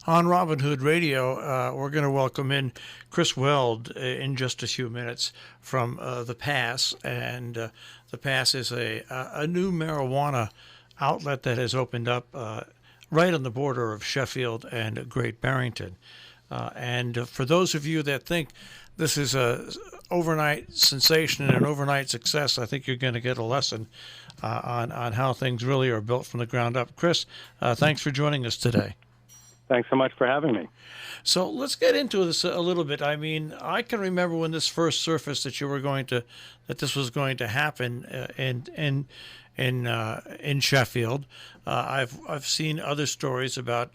On Robin Hood Radio, we're going to welcome in Chris Weld in just a few minutes from The Pass. And The Pass is a new marijuana outlet that has opened up right on the border of Sheffield and Great Barrington. And for those of you that think this is a overnight sensation and an overnight success, I think you're going to get a lesson on how things really are built from the ground up. Chris, thanks for joining us today. Thanks so much for having me. So let's get into this a little bit. I mean, I can remember when this first surfaced that this was going to happen in Sheffield. I've seen other stories about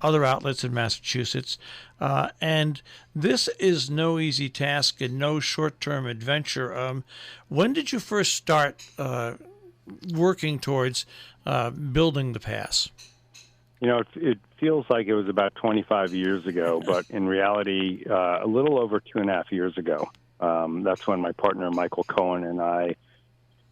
other outlets in Massachusetts, and this is no easy task and no short-term adventure. When did you first start working towards building the pass? You know, it feels like it was about 25 years ago, but in reality, a little over 2.5 years ago. That's when my partner, Michael Cohen, and I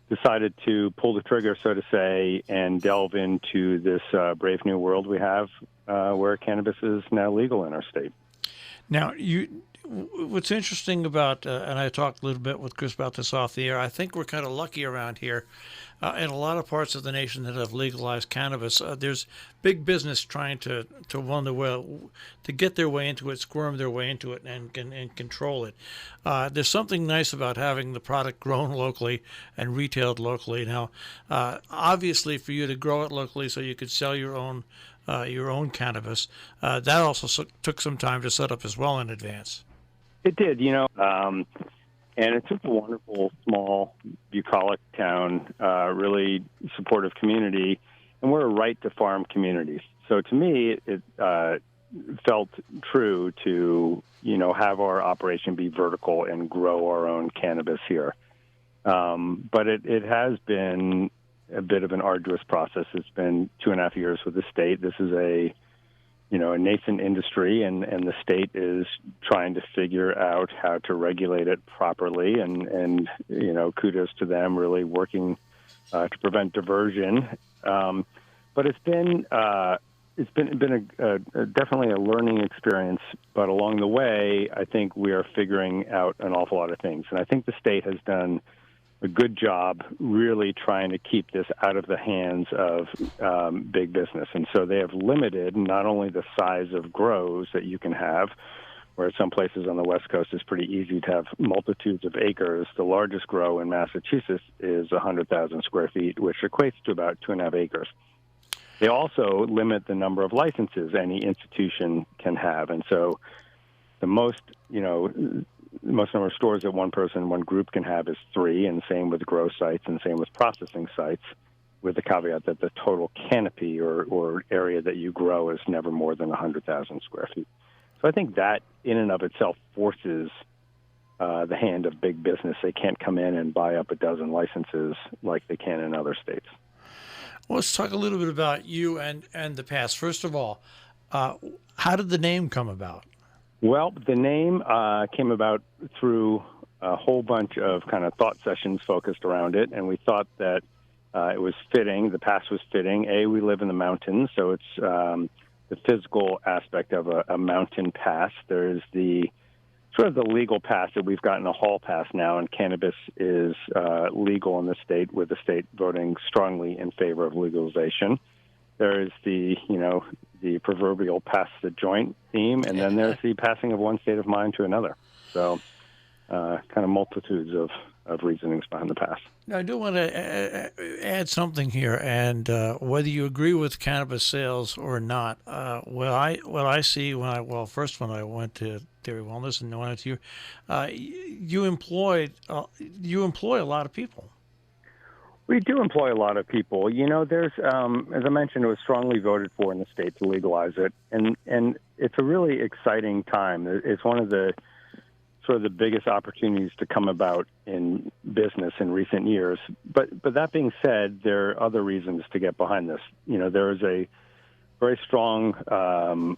decided to pull the trigger, so to say, and delve into this brave new world we have where cannabis is now legal in our state. Now, what's interesting about, and I talked a little bit with Chris about this off the air, I think we're kind of lucky around here. In a lot of parts of the nation that have legalized cannabis, there's big business trying to get their way into it, squirm their way into it, and control it. There's something nice about having the product grown locally and retailed locally. Now, obviously, for you to grow it locally so you could sell your own cannabis, that also took some time to set up as well in advance. It did, and it's just a wonderful, small, bucolic town, really supportive community, and we're a right-to-farm community. So to me, it felt true to, have our operation be vertical and grow our own cannabis here. But it has been a bit of an arduous process. It's been 2.5 years with the state. This is a nascent industry, and the state is trying to figure out how to regulate it properly. And kudos to them, really working to prevent diversion. But it's been definitely a learning experience. But along the way, I think we are figuring out an awful lot of things, and I think the state has done a good job really trying to keep this out of the hands of big business. And so they have limited not only the size of grows that you can have, where some places on the West Coast it's pretty easy to have multitudes of acres. The largest grow in Massachusetts is 100,000 square feet, which equates to about 2.5 acres. They also limit the number of licenses any institution can have. And so the most number of stores that one group can have is 3, and same with grow sites and same with processing sites, with the caveat that the total canopy or area that you grow is never more than 100,000 square feet. So I think that in and of itself forces the hand of big business. They can't come in and buy up a dozen licenses like they can in other states. Well, let's talk a little bit about you and the past. First of all, how did the name come about? Well, the name came about through a whole bunch of kind of thought sessions focused around it, and we thought that it was fitting. The pass was fitting. We live in the mountains, so it's the physical aspect of a mountain pass. There's the sort of the legal pass that we've gotten a hall pass now, and cannabis is legal in the state, with the state voting strongly in favor of legalization. There's the proverbial pass the joint theme, and then there's the passing of one state of mind to another. So kind of multitudes of reasonings behind the pass. Now, I do want to add something here, and whether you agree with cannabis sales or not, what I see first when I went to Theory Wellness and went to you employ a lot of people. We do employ a lot of people. There's, as I mentioned, it was strongly voted for in the state to legalize it, and it's a really exciting time. It's one of the sort of the biggest opportunities to come about in business in recent years. But that being said, there are other reasons to get behind this. There is a very strong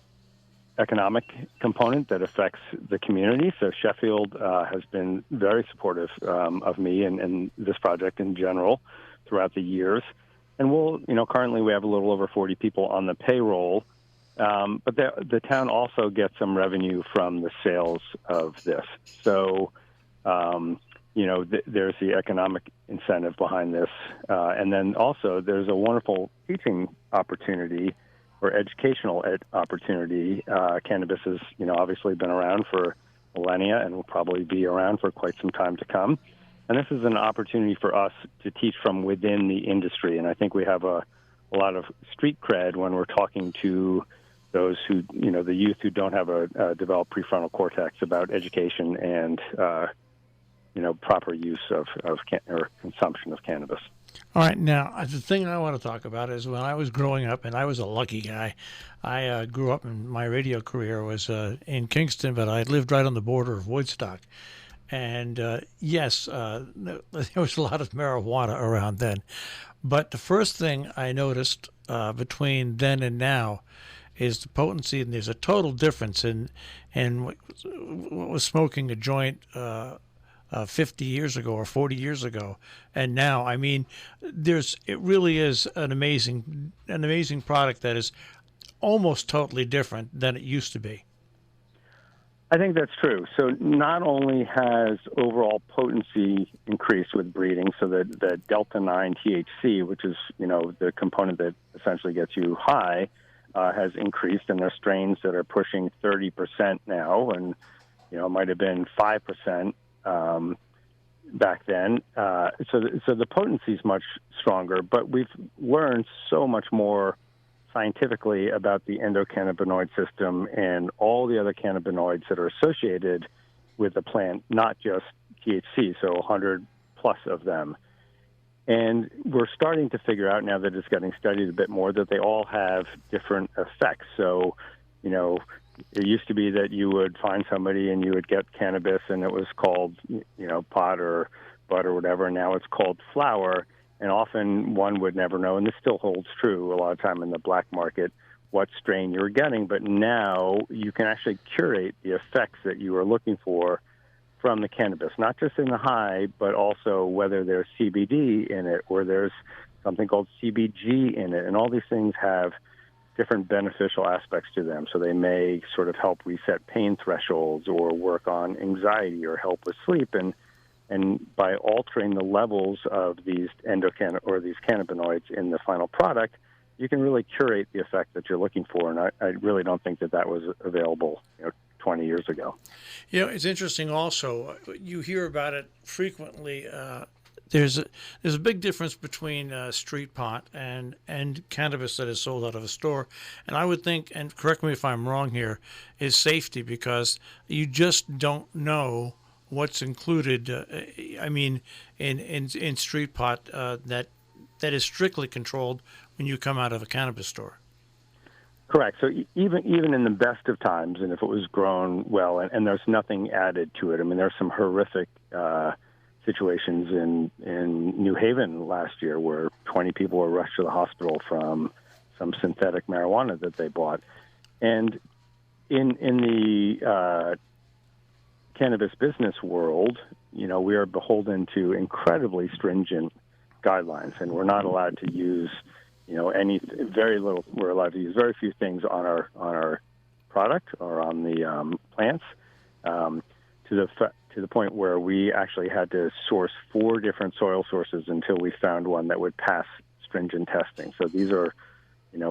economic component that affects the community. So Sheffield has been very supportive of me and this project in general throughout the years. And currently we have a little over 40 people on the payroll. But the town also gets some revenue from the sales of this. So, there's the economic incentive behind this. And then also there's a wonderful teaching opportunity or educational opportunity. Cannabis has, obviously been around for millennia and will probably be around for quite some time to come. And this is an opportunity for us to teach from within the industry. And I think we have a lot of street cred when we're talking to those who, the youth who don't have a developed prefrontal cortex about education and, proper use or consumption of cannabis. All right. Now, the thing I want to talk about is when I was growing up, and I was a lucky guy. I grew up, and my radio career was in Kingston, but I lived right on the border of Woodstock. And yes, there was a lot of marijuana around then. But the first thing I noticed between then and now is the potency, and there's a total difference in what was smoking a joint 50 years ago or 40 years ago, and now. I mean, it really is an amazing product that is almost totally different than it used to be. I think that's true. So not only has overall potency increased with breeding, so that the delta 9 THC, which is the component that essentially gets you high, has increased, and there are strains that are pushing 30% now, and it might have been 5%. Back then. So the potency is much stronger, but we've learned so much more scientifically about the endocannabinoid system and all the other cannabinoids that are associated with the plant, not just THC, so 100 plus of them. And we're starting to figure out now that it's getting studied a bit more that they all have different effects. So, it used to be that you would find somebody and you would get cannabis and it was called, pot or bud or whatever. And now it's called flower. And often one would never know, and this still holds true a lot of time in the black market, what strain you were getting. But now you can actually curate the effects that you are looking for from the cannabis, not just in the high, but also whether there's CBD in it or there's something called CBG in it. And all these things have different beneficial aspects to them. So they may sort of help reset pain thresholds or work on anxiety or help with sleep. And by altering the levels of these these cannabinoids in the final product, you can really curate the effect that you're looking for. And I really don't think that was available 20 years ago. It's interesting also. You hear about it frequently. There's a big difference between street pot and cannabis that is sold out of a store, and I would think, and correct me if I'm wrong here, is safety, because you just don't know what's included. In street pot that is strictly controlled when you come out of a cannabis store. Correct. So even in the best of times, and if it was grown well, and there's nothing added to it. I mean, there's some horrific situations in New Haven last year where 20 people were rushed to the hospital from some synthetic marijuana that they bought. And in the cannabis business world, we are beholden to incredibly stringent guidelines, and we're not allowed to use, very little. We're allowed to use very few things on our product or on the plants. To the point where we actually had to source 4 different soil sources until we found one that would pass stringent testing. So these are,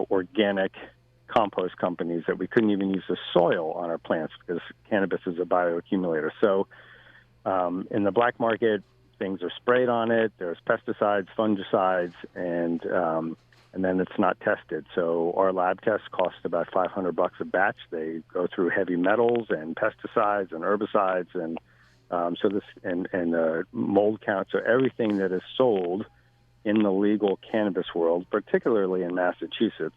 organic compost companies that we couldn't even use the soil on our plants because cannabis is a bioaccumulator. So in the black market, things are sprayed on it. There's pesticides, fungicides, and then it's not tested. So our lab tests cost about $500 a batch. They go through heavy metals and pesticides and herbicides and mold count. So everything that is sold in the legal cannabis world, particularly in Massachusetts,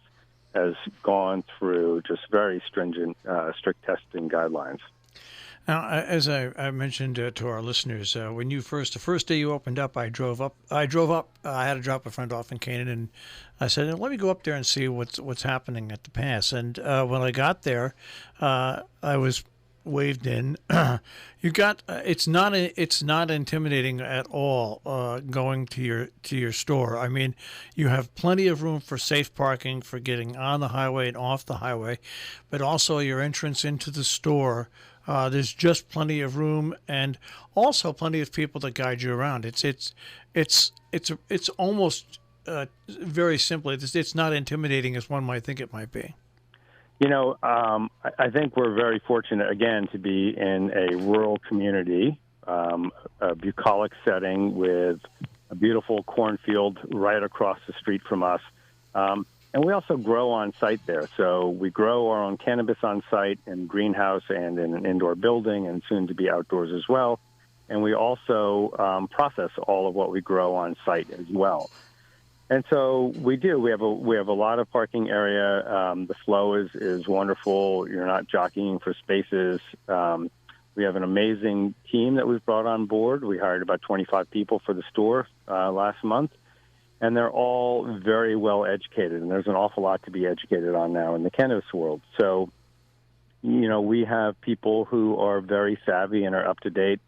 has gone through just very stringent, strict testing guidelines. Now, as I mentioned to our listeners, when the first day you opened up, I drove up. I had to drop a friend off in Canaan, and I said, "Let me go up there and see what's happening at the pass." And when I got there, I was waved in. You got it's not intimidating at all going to your store. I mean, you have plenty of room for safe parking for getting on the highway and off the highway, but also your entrance into the store. There's just plenty of room, and also plenty of people to guide you around. It's almost very simply. It's not intimidating as one might think it might be. I think we're very fortunate, again, to be in a rural community, a bucolic setting with a beautiful cornfield right across the street from us. And we also grow on site there. So we grow our own cannabis on site in greenhouse and in an indoor building and soon to be outdoors as well. And we also process all of what we grow on site as well. And so we do. We have a lot of parking area. The flow is wonderful. You're not jockeying for spaces. We have an amazing team that we've brought on board. We hired about 25 people for the store last month, and they're all very well educated. And there's an awful lot to be educated on now in the cannabis world. So, we have people who are very savvy and are up to date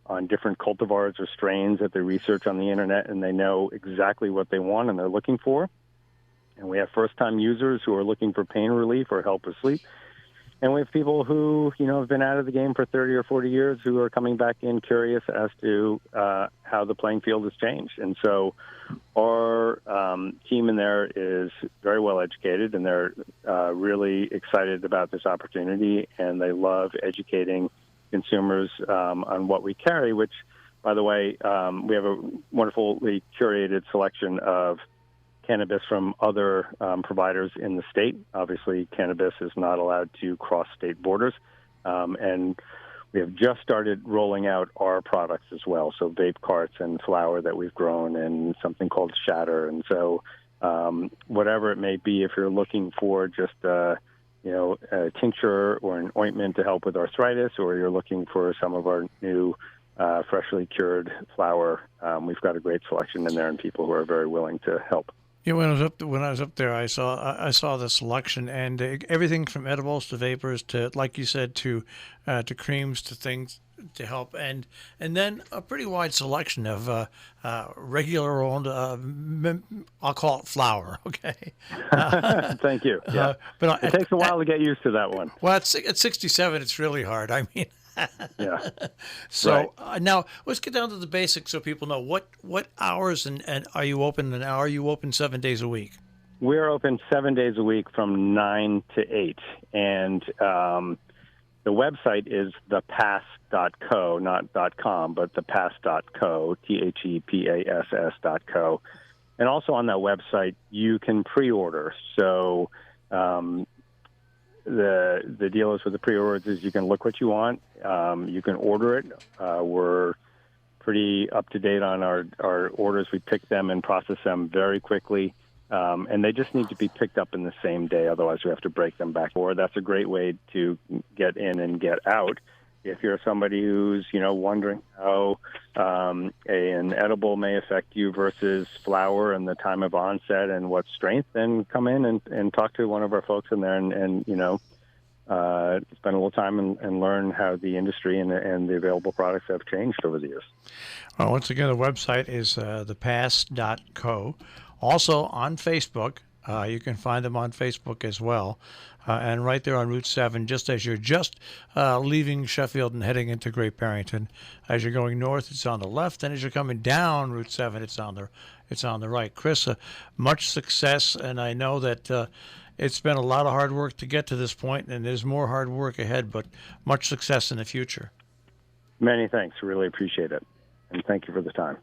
on different cultivars or strains that they research on the internet, and they know exactly what they want and they're looking for. And we have first-time users who are looking for pain relief or help with sleep. And we have people who, have been out of the game for 30 or 40 years who are coming back in curious as to how the playing field has changed. And so our team in there is very well educated, and they're really excited about this opportunity, and they love educating consumers on what we carry, which, by the way, we have a wonderfully curated selection of cannabis from other providers in the state. Obviously, cannabis is not allowed to cross state borders. And we have just started rolling out our products as well, so vape carts and flower that we've grown and something called shatter. And so whatever it may be, if you're looking for just a tincture or an ointment to help with arthritis, or you're looking for some of our new freshly cured flower, we've got a great selection in there and people who are very willing to help. Yeah, when I was up there, I saw the selection, and everything from edibles to vapors to, like you said, to creams to things to help, and then a pretty wide selection of regular old, I'll call it flour. Okay. Thank you. Yeah, but it takes a while to get used to that one. Well, at 67, it's really hard. I mean. Yeah. So now let's get down to the basics so people know what hours and are you open, and are you open 7 days a week? We're open 7 days a week from 9 to 8. And the website is thepass.co, not .com, but thepass.co, THEPASS.co. And also on that website, you can pre-order. So the deal is with the pre-orders is you can look what you want. You can order it. We're pretty up to date on our orders. We pick them and process them very quickly. And they just need to be picked up in the same day. Otherwise, we have to break them back. Or that's a great way to get in and get out. If you're somebody who's, wondering how an edible may affect you versus flower and the time of onset and what strength, then come in and talk to one of our folks in there and spend a little time and learn how the industry and the available products have changed over the years. Well, once again, the website is thepass.co. Also on Facebook, you can find them on Facebook as well. And right there on Route 7, just as you're leaving Sheffield and heading into Great Barrington. As you're going north, it's on the left, and as you're coming down Route 7, it's on the right. Chris, much success, and I know that it's been a lot of hard work to get to this point, and there's more hard work ahead, but much success in the future. Many thanks. Really appreciate it, and thank you for the time.